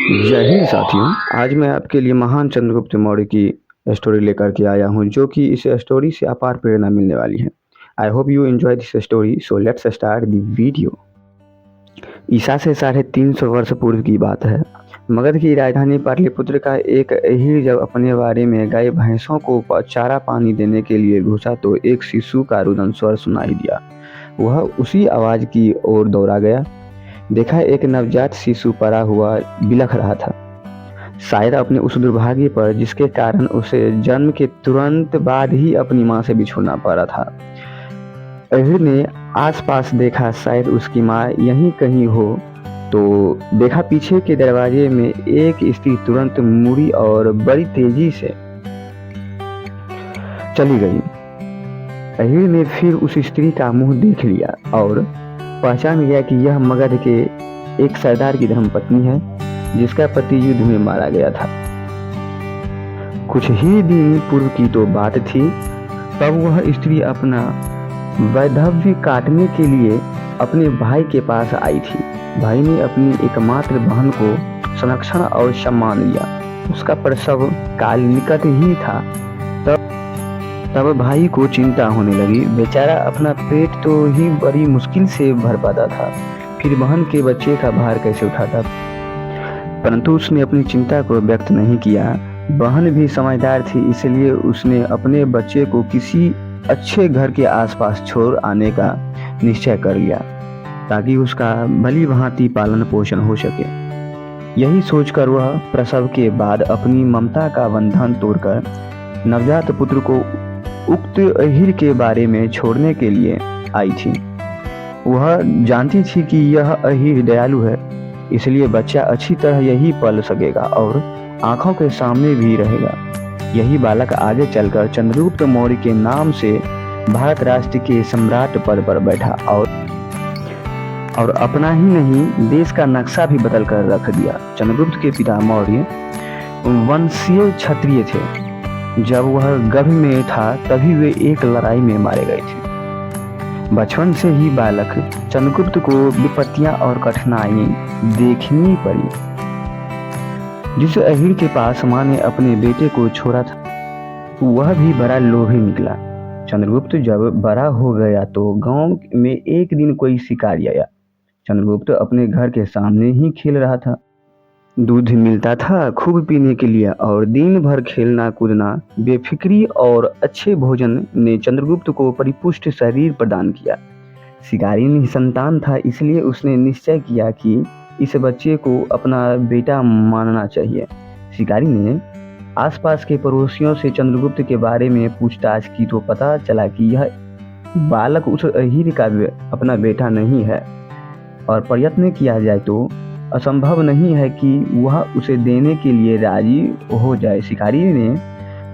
जय हिंद साथियों। आज मैं आपके लिए महान चंद्रगुप्त मौर्य की स्टोरी लेकर के आया हूं, जो कि इस स्टोरी से अपार प्रेरणा मिलने वाली है। I hope you enjoy this story, so let's start the video. ईसा से 350 वर्ष पूर्व की बात है। मगध की राजधानी पाटलिपुत्र का एक अहीर जब अपने बारे में गाय भैंसों को चारा पानी देने के लिए घुसा तो एक शिशु का रुदन स्वर सुनाई दिया। वह उसी आवाज की ओर दौड़ा गया। देखा एक नवजात शिशु पड़ा हुआ बिलख रहा था, शायद अपने उस दुर्भाग्य पर जिसके कारण उसे जन्म के तुरंत बाद ही अपनी मां से बिछुड़ना पड़ा था। अहीर ने आसपास देखा, शायद उसकी मां यहीं कहीं हो, तो देखा पीछे के दरवाजे में एक स्त्री तुरंत मुड़ी और बड़ी तेजी से चली गई। अहीर ने फिर उस स्त्री का मुंह देख लिया और पहचान गया कि यह मगध के एक सरदार की धर्मपत्नी है, जिसका पति युद्ध में मारा गया था। कुछ ही दिन पूर्व की तो बात थी, तब वह स्त्री अपना वैधव्य काटने के लिए अपने भाई के पास आई थी। भाई ने अपनी एकमात्र बहन को संरक्षण और सम्मान दिया। उसका प्रसव काल निकट ही था। तब भाई को चिंता होने लगी। बेचारा अपना पेट तो ही बड़ी मुश्किल से भर पाता था, फिर बहन के बच्चे का भार कैसे उठाता। परंतु उसने अपनी चिंता को व्यक्त नहीं किया। बहन भी समझदार थी, इसलिए उसने अपने बच्चे को किसी अच्छे घर के आसपास छोड़ आने का निश्चय कर लिया, ताकि उसका भली भांति पालन पोषण हो सके। यही सोचकर वह प्रसव के बाद अपनी ममता का बंधन तोड़कर नवजात पुत्र को उक्त अहीर के बारे में छोड़ने के लिए आई थी। वह जानती थी कि यह अहीर दयालु है, इसलिए बच्चा अच्छी तरह यही पल सकेगा और आंखों के सामने भी रहेगा। यही बालक आगे चलकर चंद्रगुप्त मौर्य के नाम से भारत राष्ट्र के सम्राट पद पर बैठा और अपना ही नहीं देश का नक्शा भी बदल कर रख दिया। चंद्रगुप्त के पिता मौर्य वंशीय क्षत्रिय थे। जब वह गर्भ में था तभी वे एक लड़ाई में मारे गए थे। बचपन से ही बालक चंद्रगुप्त को विपत्तियां और कठिनाई देखनी पड़ी। जिस अहीर के पास मां ने अपने बेटे को छोड़ा था, वह भी बड़ा लोभी निकला। चंद्रगुप्त जब बड़ा हो गया तो गांव में एक दिन कोई शिकारी आया। चंद्रगुप्त अपने घर के सामने ही खेल रहा था। दूध मिलता था खूब पीने के लिए और दिन भर खेलना कूदना, बेफिक्री और अच्छे भोजन ने चंद्रगुप्त को परिपुष्ट शरीर प्रदान किया। शिकारी निसंतान था, इसलिए उसने निश्चय किया कि इस बच्चे को अपना बेटा मानना चाहिए। शिकारी ने आसपास के पड़ोसियों से चंद्रगुप्त के बारे में पूछताछ की तो पता चला कि यह बालक उस अहीर का अपना बेटा नहीं है और प्रयत्न किया जाए तो असंभव नहीं है कि वह उसे देने के लिए राजी हो जाए। शिकारी ने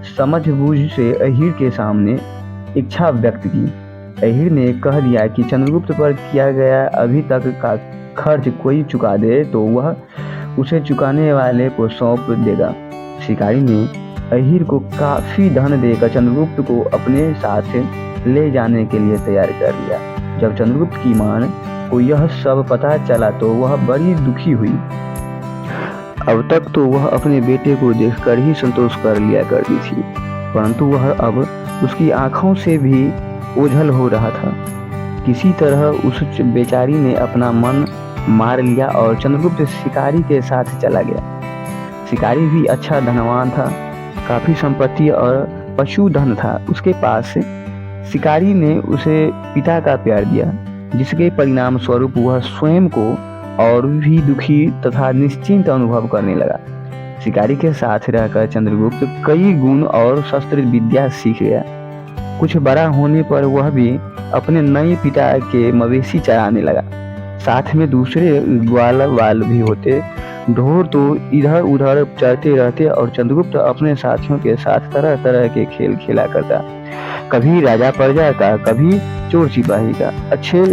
समझबूझ से अहीर के सामने इच्छा व्यक्त की। अहीर ने कह दिया कि चंद्रगुप्त पर किया गया अभी तक का खर्च कोई चुका दे तो वह उसे चुकाने वाले को सौंप देगा। शिकारी ने अहीर को काफी धन देकर चंद्रगुप्त को अपने साथ ले जाने के लिए तैयार कर लिया। जब चंद्रगुप्त की मां को यह सब पता चला तो वह बड़ी दुखी हुई। अब तक तो वह अपने बेटे को देखकर ही संतोष कर लिया करती थी, परंतु वह अब उसकी आंखों से भी ओझल हो रहा था। किसी तरह उस बेचारी ने अपना मन मार लिया और चंद्रगुप्त शिकारी के साथ चला गया। शिकारी भी अच्छा धनवान था, काफी संपत्ति और पशुधन था उसके पास। शिकारी ने उसे पिता का प्यार दिया, जिसके परिणाम स्वरूप वह स्वयं को और भी दुखी तथा निश्चिंत अनुभव करने लगा। शिकारी के साथ रहकर चंद्रगुप्त कई गुण और शस्त्र विद्या सीख गया। कुछ बड़ा होने पर वह भी अपने नए पिता के मवेशी चराने लगा। साथ में दूसरे ग्वाल भी होते। ढोर तो इधर उधर चरते रहते और चंद्रगुप्त अपने साथियों के साथ तरह तरह के खेल खेला करता। कभी राजा प्रजा का, कभी चोर सिपाही का। अच्छे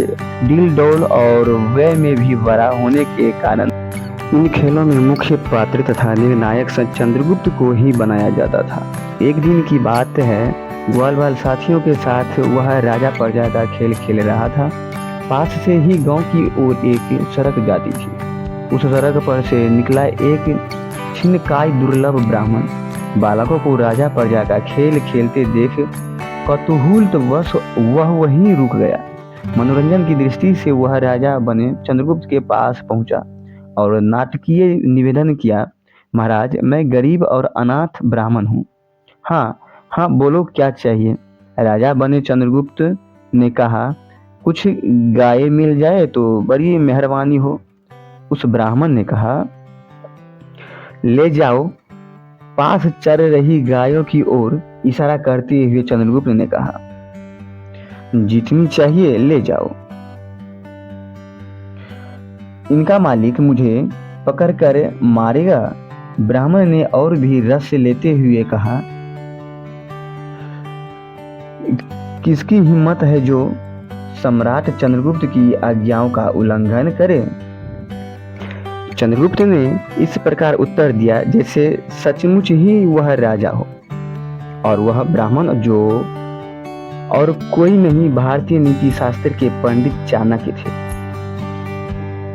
डील डोल और व्यय में भी बड़ा होने के कारण इन खेलों में मुख्य पात्र तथा निर्णायक चंद्रगुप्त को ही बनाया जाता था। एक दिन की बात है, ग्वाल साथियों के साथ वह राजा प्रजा का खेल खेल रहा था। पास से ही गांव की ओर एक सड़क जाती थी। उस सड़क पर से निकला एक छिन्नकाय दुर्लभ ब्राह्मण बालकों को राजा प्रजा का खेल खेलते देख कौतूहलवश वह वहीं रुक गया। मनोरंजन की दृष्टि से वह राजा बने चंद्रगुप्त के पास पहुंचा और नाटकीय निवेदन किया, महाराज, मैं गरीब और अनाथ ब्राह्मण हूँ। हाँ हाँ, बोलो क्या चाहिए। राजा बने चंद्रगुप्त ने कहा, कुछ गाय मिल जाए तो बड़ी मेहरबानी हो। उस ब्राह्मण ने कहा, ले जाओ। पास चर रही गायों की ओर इशारा करते हुए चंद्रगुप्त ने कहा, जितनी चाहिए ले जाओ। इनका मालिक मुझे पकड़कर मारेगा। ब्राह्मण ने और भी रस लेते हुए कहा, किसकी हिम्मत है जो सम्राट चंद्रगुप्त की आज्ञाओं का उल्लंघन करे। चंद्रगुप्त ने इस प्रकार उत्तर दिया जैसे सचमुच ही वह राजा हो, और वह ब्राह्मण जो और कोई नहीं भारतीय नीति शास्त्र के पंडित चाणक्य थे।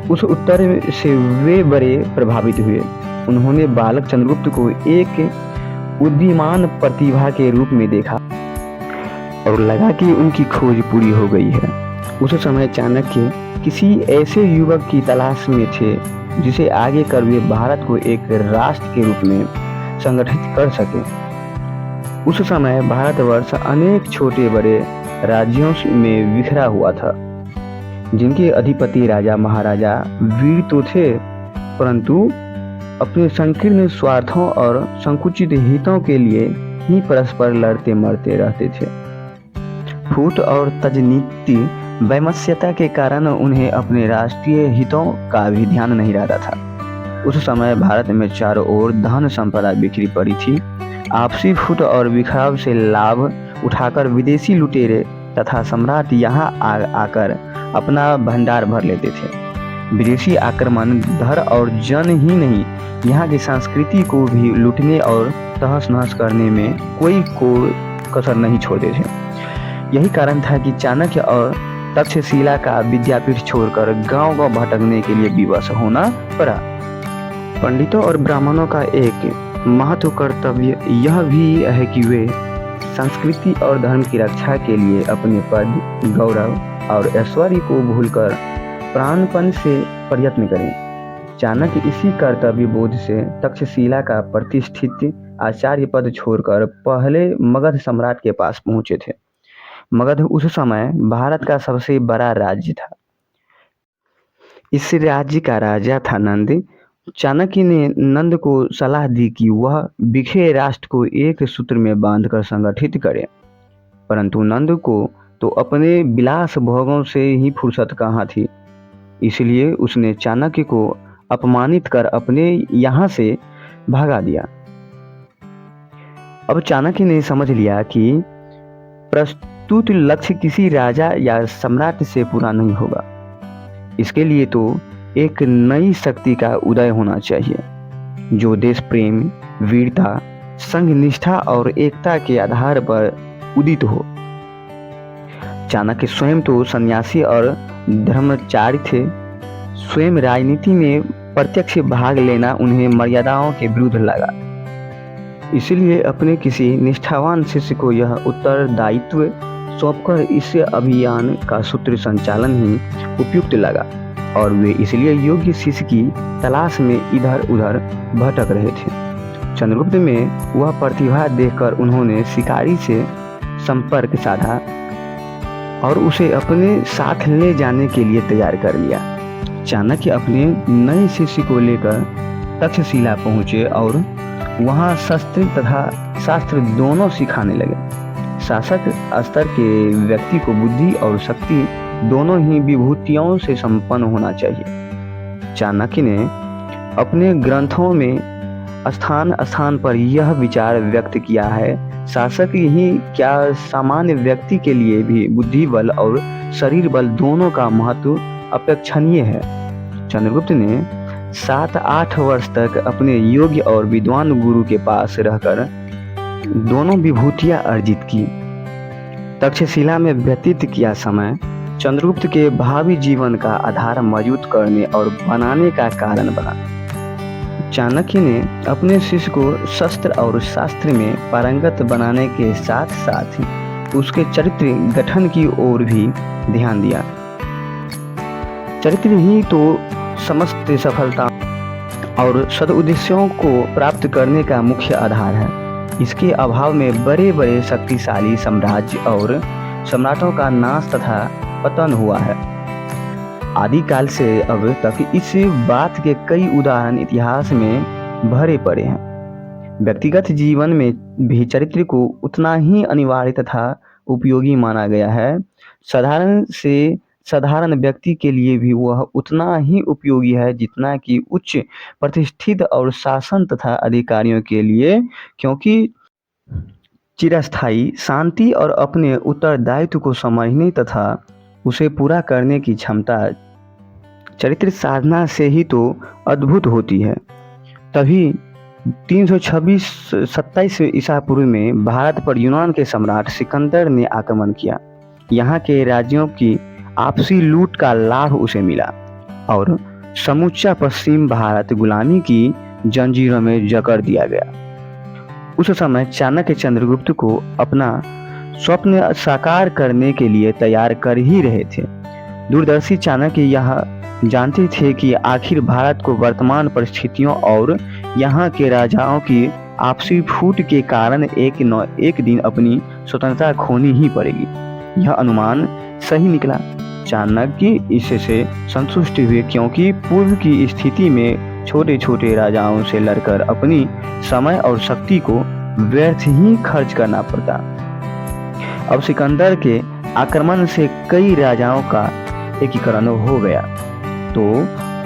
उस उत्तर से वे बड़े प्रभावित हुए। उन्होंने बालक चंद्रगुप्त को एक बुद्धिमान प्रतिभा के रूप में देखा और लगा कि उनकी खोज पूरी हो गई है। उस समय चाणक्य किसी ऐसे युवक की तलाश में थे जिसे आगे कर वे भारत को एक राष्ट्र के रूप में संगठित कर सके। उस समय भारतवर्ष अनेक छोटे बड़े राज्यों में बिखरा हुआ था, जिनके अधिपति राजा महाराजा वीर तो थे, परंतु अपने संकीर्ण स्वार्थों और संकुचित हितों के लिए ही परस्पर लड़ते मरते रहते थे। फूट और तजनीति वैमनस्यता के कारण उन्हें अपने राष्ट्रीय हितों का भी ध्यान नहीं रहता था। उस समय भारत में चारों ओर धन संपदा बिखरी पड़ी थी। आपसी फूट और बिखराव से लाभ उठाकर विदेशी लुटेरे तथा सम्राट यहाँ आकर अपना भंडार भर लेते थे। विदेशी आक्रमण धर और जन ही नहीं, यहाँ की संस्कृति को भी लूटने और तहस नहस करने में कोई कसर नहीं छोड़ते थे। यही कारण था कि चाणक्य और तक्षशिला का विद्यापीठ छोड़कर गांव-गांव भटकने के लिए विवश होना पड़ा। पंडितों और ब्राह्मणों का एक महत्व कर्तव्य यह भी है कि वे संस्कृति और धर्म की रक्षा के लिए अपने पद, गौरव और ऐश्वर्य को भूलकर प्राणपण से प्रयत्न करें। चाणक्य इसी कर्तव्य बोध से तक्षशिला का प्रतिष्ठित आचार्य पद छोड़कर पहले मगध सम्राट के पास पहुंचे थे। मगध उस समय भारत का सबसे बड़ा राज्य था। इस राज्य का राजा था नंद। चाणक्य ने नंद को सलाह दी कि वह बिखरे राष्ट्र को एक सूत्र में बांधकर संगठित करे, परंतु नंद को तो अपने विलास भोगों से ही फुर्सत कहाँ थी। इसलिए उसने चाणक्य को अपमानित कर अपने यहाँ से भगा दिया। अब चाणक्य ने समझ लिया कि प्रस्तुत लक्ष्य किसी राजा या सम्राट से पूरा नहीं होगा। इसके लिए तो एक नई शक्ति का उदय होना चाहिए, जो देश प्रेम, वीरता, संघ निष्ठा और एकता के आधार पर उदित हो। चाणक्य स्वयं तो सन्यासी और धर्मचारी थे। स्वयं राजनीति में प्रत्यक्ष भाग लेना उन्हें मर्यादाओं के विरुद्ध लगा। इसलिए अपने किसी निष्ठावान शिष्य को यह उत्तरदायित्व सौंपकर इस अभियान का सूत्र संचालन ही उपयुक्त लगा, और वे इसलिए योग्य शिष्य की तलाश में इधर उधर भटक रहे थे। चंद्रगुप्त में वह प्रतिभा देखकर उन्होंने शिकारी से संपर्क साधा और उसे अपने साथ ले जाने के लिए तैयार कर लिया। चाणक्य अपने नए शिष्य को लेकर तक्षशिला पहुंचे और वहां शस्त्र तथा शास्त्र दोनों सिखाने लगे। शासक स्तर के व्यक्ति को बुद्धि और शक्ति दोनों ही विभूतियों से संपन्न होना चाहिए। चाणक्य ने अपने ग्रंथों में स्थान स्थान पर यह विचार व्यक्त किया है, शासक ही क्या सामान्य व्यक्ति के लिए भी बुद्धि बल और शरीर बल दोनों का महत्व अपेक्षणीय है। चंद्रगुप्त ने 7-8 वर्ष तक अपने योग्य और विद्वान गुरु के पास रहकर दोनों विभूतियां अर्जित की। तक्षशिला में व्यतीत किया समय चंद्रगुप्त के भावी जीवन का आधार मजबूत करने और बनाने का कारण बना। चाणक्य ने अपने शिष्य को शस्त्र और शास्त्र में पारंगत बनाने के साथ साथ उसके चरित्र गठन की ओर भी ध्यान दिया। चरित्र ही तो समस्त सफलता और सदुद्देश्यों को प्राप्त करने का मुख्य आधार है। इसके अभाव में बड़े बड़े शक्तिशाली साम्राज्य और सम्राटों का नाश तथा पतन हुआ है। आदिकाल से अब तक इस बात के कई उदाहरण इतिहास में भरे पड़े हैं। व्यक्तिगत जीवन में भी चरित्र को उतना ही अनिवार्य तथा उपयोगी माना गया है। साधारण से साधारण व्यक्ति के लिए भी वह उतना ही उपयोगी है जितना कि उच्च प्रतिष्ठित और शासन तथा अधिकारियों के लिए, क्योंकि चिरस्थायी शांति और अपने उत्तरदायित्व को समझने तथा उसे पूरा करने की क्षमता चरित्र साधना से ही तो अद्भुत होती है। तभी 327 ईसा पूर्व में भारत पर यूनान के सम्राट सिकंदर ने आक्रमण किया। यहाँ के राज्यों की आपसी लूट का लाभ उसे मिला और समूचा पश्चिम भारत गुलामी की जंजीरों में जकड़ दिया गया। उस समय चाणक्य चंद्रगुप्त को अपना स्वप्न साकार करने के लिए तैयार कर ही रहे थे। दूरदर्शी चाणक्य यह जानते थे कि आखिर भारत को वर्तमान परिस्थितियों और यहाँ के राजाओं की आपसी फूट के कारण एक दिन अपनी स्वतंत्रता खोनी ही पड़ेगी। यह अनुमान सही निकला। चाणक्य इससे संतुष्ट हुए, क्योंकि पूर्व की स्थिति में छोटे छोटे राजाओं से लड़कर अपनी समय और शक्ति को व्यर्थ ही खर्च करना पड़ता। अब सिकंदर के आक्रमण से कई राजाओं का एकीकरण हो गया, तो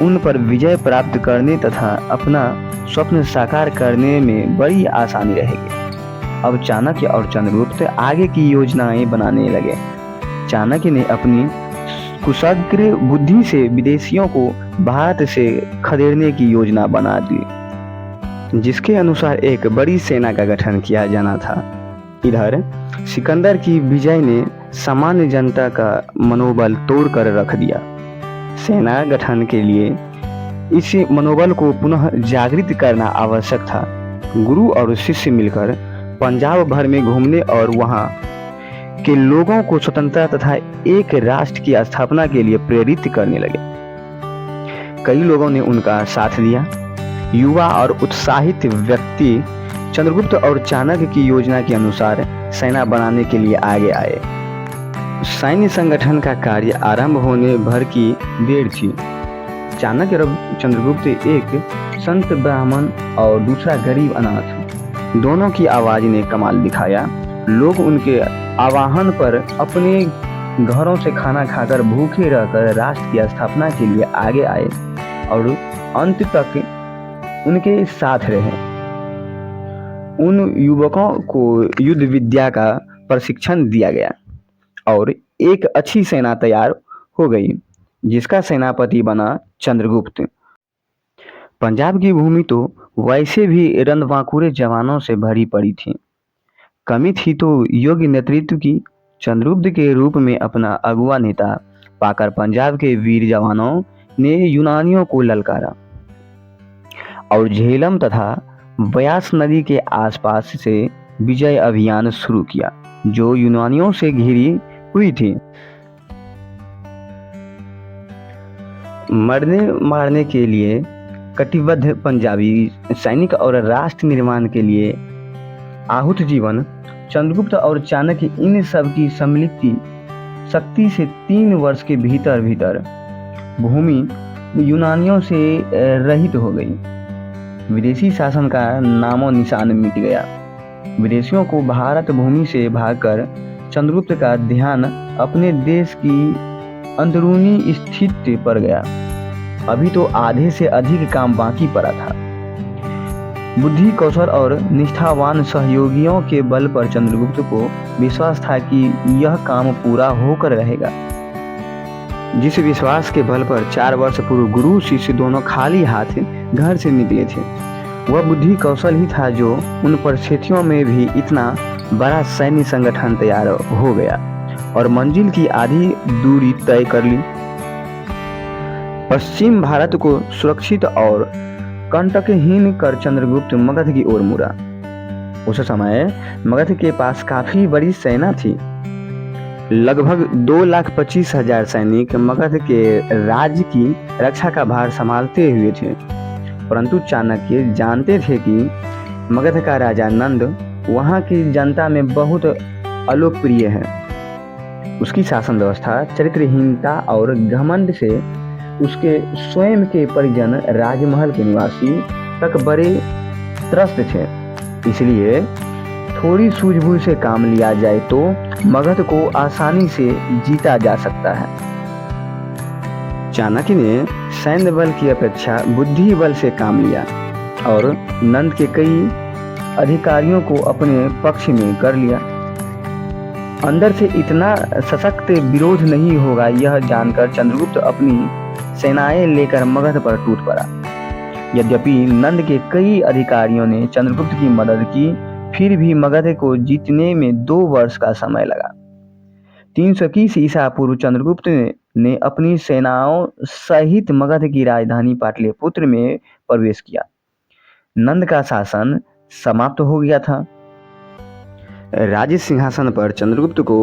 उन पर विजय प्राप्त करने तथा अपना स्वप्न साकार करने में बड़ी आसानी रहेगी। अब चाणक्य और चंद्रगुप्त आगे की योजनाएं बनाने लगे। चाणक्य ने अपनी कुशाग्र बुद्धि से विदेशियों को भारत से खदेड़ने की योजना बना दी, जिसके अनुसार एक बड़ी सेना का गठन किया जाना था। इधर सिकंदर की विजय ने सामान्य जनता का मनोबल तोड़कर रख दिया। सेना गठन के लिए इस मनोबल को पुनः जागृत करना आवश्यक था। गुरु और शिष्य मिलकर पंजाब भर में घूमने और वहां के लोगों को स्वतंत्रता तथा एक राष्ट्र की स्थापना के लिए प्रेरित करने लगे। कई लोगों ने उनका साथ दिया। युवा और उत्साहित व्यक्ति चंद्रगुप्त और चाणक्य की योजना के अनुसार सेना बनाने के लिए आगे आए। सैन्य संगठन का कार्य आरंभ होने भर की देर थी। चाणक्य और चंद्रगुप्त एक संत ब्राह्मण और दूसरा गरीब अनाथ, दोनों की आवाज ने कमाल दिखाया। लोग उनके आह्वान पर अपने घरों से खाना खाकर भूखे रहकर राष्ट्र की स्थापना के लिए आगे आए और अंत तक उनके साथ रहे। उन युवकों को युद्ध विद्या का प्रशिक्षण दिया गया और एक अच्छी सेना तैयार हो गई, जिसका सेनापति बना चंद्रगुप्त। पंजाब की भूमि तो वैसे भी रणबांकुरे जवानों से भरी पड़ी थी। कमी थी तो योग्य नेतृत्व की। चंद्रगुप्त के रूप में अपना अगुआ नेता पाकर पंजाब के वीर जवानों ने यूनानियों को ललकारा और झेलम तथा ब्यास नदी के आसपास से विजय अभियान शुरू किया, जो यूनानियों से घिरी हुई थी। मरने मारने के लिए कटिबद्ध पंजाबी सैनिक और राष्ट्र निर्माण के लिए आहुत जीवन चंद्रगुप्त और चाणक्य इन सब की सम्मिलित शक्ति से 3 वर्ष के भीतर भूमि यूनानियों से रहित हो गई। विदेशी शासन का नामो निशान मिट गया। विदेशियों को भारत भूमि से भागकर चंद्रगुप्त का ध्यान अपने देश की अंदरूनी स्थिति पर गया। अभी तो आधे से अधिक काम बाकी पड़ा था। बुद्धि, कौशल और निष्ठावान सहयोगियों के बल पर चंद्रगुप्त को विश्वास था कि यह काम पूरा होकर रहेगा। जिस विश्वास के बल पर 4 वर्ष पूर्व गुरु शिष्य दोनों खाली हाथ घर से निकले थे, वह बुद्धि कौशल ही था जो उन परिस्थितियों में भी इतना बड़ा सैन्य संगठन तैयार हो गया। और मंजिल की आधी दूरी तय कर ली। पश्चिम भारत को सुरक्षित और कंटकहीन कर चंद्रगुप्त मगध की ओर मुड़ा। उस समय मगध के पास काफी बड़ी सेना थी। लगभग 2,25,000 सैनिक मगध के राज्य की रक्षा का भार संभालते हुए थे। परंतु चाणक्य जानते थे कि मगध का राजा नंद वहां की जनता में बहुत अलोकप्रिय है। उसकी शासन व्यवस्था चरित्रहीनता और घमंड से उसके स्वयं के परिजन राजमहल के निवासी तक बड़े त्रस्त थे। इसलिए थोड़ी सूझबूझ से काम लिया जाए तो मगध को आसानी से जीता जा सकता है। चाणक्य ने सैन्य बल की अपेक्षा बुद्धि बल से काम लिया और नंद के कई अधिकारियों को अपने पक्ष में कर लिया। अंदर से इतना सशक्त विरोध नहीं होगा यह जानकर चंद्रगुप्त अपनी सेनाएं लेकर मगध पर टूट पड़ा। यद्यपि नंद के कई अधिकारियों ने चंद्रगुप्त की मदद की, फिर भी मगध को जीतने में 2 वर्ष का समय लगा। 321 ईसा पूर्व चंद्रगुप्त ने अपनी सेनाओं सहित मगध की राजधानी पाटलिपुत्र में प्रवेश किया। नंद का शासन समाप्त हो गया था। राज सिंहासन पर चंद्रगुप्त को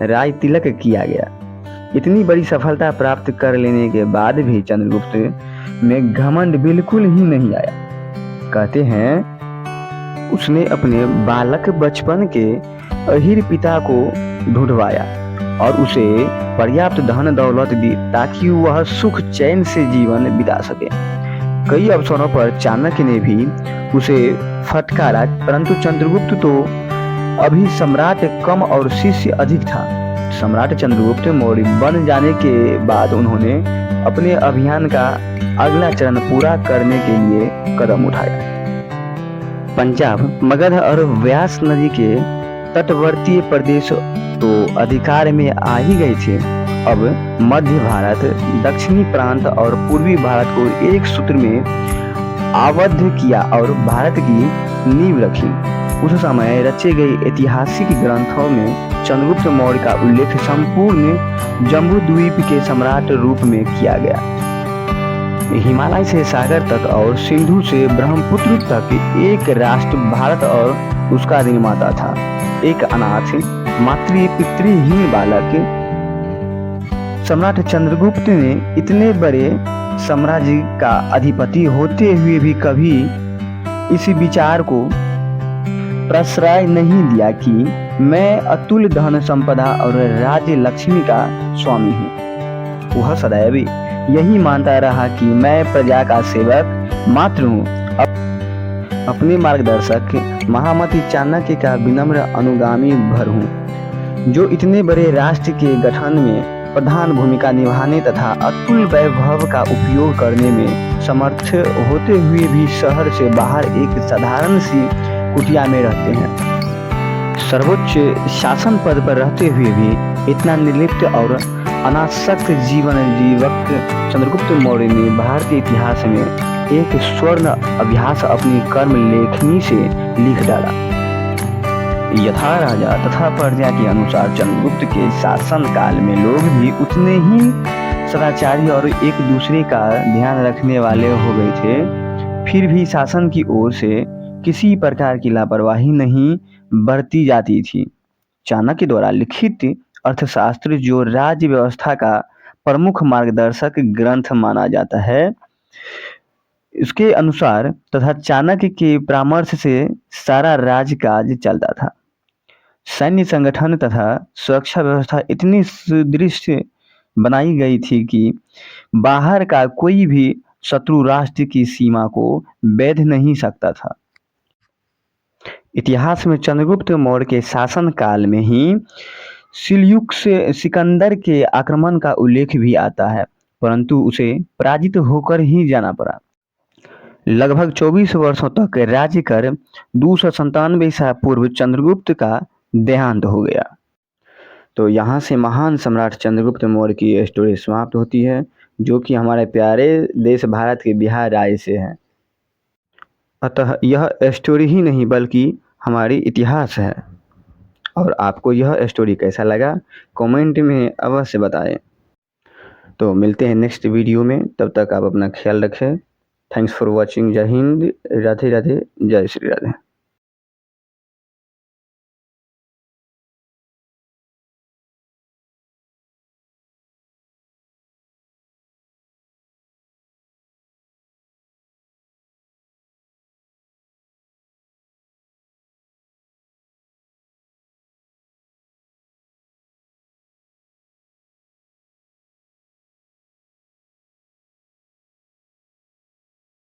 राज तिलक किया गया। इतनी बड़ी सफलता प्राप्त कर लेने के बाद भी चंद्रगुप्त में घमंड बिल्कुल ही नहीं आया। कहते हैं उसने अपने बालक बचपन के अहीर पिता को ढूंढवाया और उसे पर्याप्त धन दौलत दी ताकि वह सुख चैन से जीवन बिता सके। कई अवसरों पर चाणक्य ने भी उसे फटकारा, परंतु चंद्रगुप्त तो अभी सम्राट कम और शिष्य अधिक था। सम्राट चंद्रगुप्त मौर्य बन जाने के बाद उन्होंने अपने अभियान का अगला चरण पूरा करने के लिए कदम उठाया। पंजाब, मगध और व्यास नदी के तटवर्ती प्रदेश तो अधिकार में आ ही गए थे। अब मध्य भारत, दक्षिणी प्रांत और पूर्वी भारत को एक सूत्र में आबद्ध किया और भारत की नींव रखी। उस समय रचे गए ऐतिहासिक ग्रंथों में चंद्रगुप्त मौर्य का उल्लेख संपूर्ण जम्बूद्वीप के सम्राट रूप में किया गया। हिमालय से सागर तक और सिंधु से ब्रह्मपुत्र तक एक राष्ट्र भारत और उसका निर्माता था। एक अनाथ मातृ पितृहीन बालक सम्राट चंद्रगुप्त ने इतने बड़े साम्राज्य का अधिपति होते हुए भी कभी इस विचार को प्रश्रय नहीं दिया कि मैं अतुल धन संपदा और राज्य लक्ष्मी का स्वामी हूँ। वह सदैव यही मानता रहा कि मैं प्रजा का सेवक मात्र हूँ। अपने मार्गदर्शक महामती चाणक्य का विनम्र अनुगामी भर हूँ, जो इतने बड़े राष्ट्र के गठन में प्रधान भूमिका निभाने तथा अतुल वैभव का उपयोग करने में समर्थ होते हुए भी शहर से बाहर एक साधारण सी कुटिया में रहते हैं। सर्वोच्च शासन पद पर रहते हुए भी इतना निर्लिप्त और अनासक्त जीवन जीवक चंद्रगुप्त मौर्य ने भारतीय इतिहास में एक स्वर्ण अभ्यास अपनी कर्म लेखनी से लिख डाला। यथा राजा तथा प्रजा के अनुसार चंद्रगुप्त के शासन काल में लोग भी उतने ही सदाचारी और एक दूसरे का ध्यान रखने वाले हो गए थे। फिर भी शासन की ओर से किसी प्रकार की लापरवाही नहीं बरती जाती थी। चाणक्य द्वारा लिखित अर्थशास्त्र, जो राज्य व्यवस्था का प्रमुख मार्गदर्शक ग्रंथ माना जाता है, इसके अनुसार तथा चाणक्य के परामर्श से सारा राजकाज चलता था। सैन्य संगठन तथा सुरक्षा व्यवस्था इतनी सुदृढ़ बनाई गई थी कि बाहर का कोई भी शत्रु राष्ट्र की सीमा को भेद नहीं सकता था। इतिहास में चंद्रगुप्त मौर्य के शासन काल में ही सिल्यूकस सिकंदर के आक्रमण का उल्लेख भी आता है, परंतु उसे पराजित होकर ही जाना पड़ा। लगभग 24 वर्षों तक राज्य कर 297 ईसा पूर्व चंद्रगुप्त का देहांत हो गया। तो यहाँ से महान सम्राट चंद्रगुप्त मौर्य की स्टोरी समाप्त होती है, जो कि हमारे प्यारे देश भारत के बिहार राज्य से है। अतः यह स्टोरी ही नहीं बल्कि हमारी इतिहास है। और आपको यह स्टोरी कैसा लगा कमेंट में अवश्य बताएं। तो मिलते हैं नेक्स्ट वीडियो में, तब तक आप अपना ख्याल रखें। Thanks for watching. जय हिंद, राधे राधे, जय श्री राधे।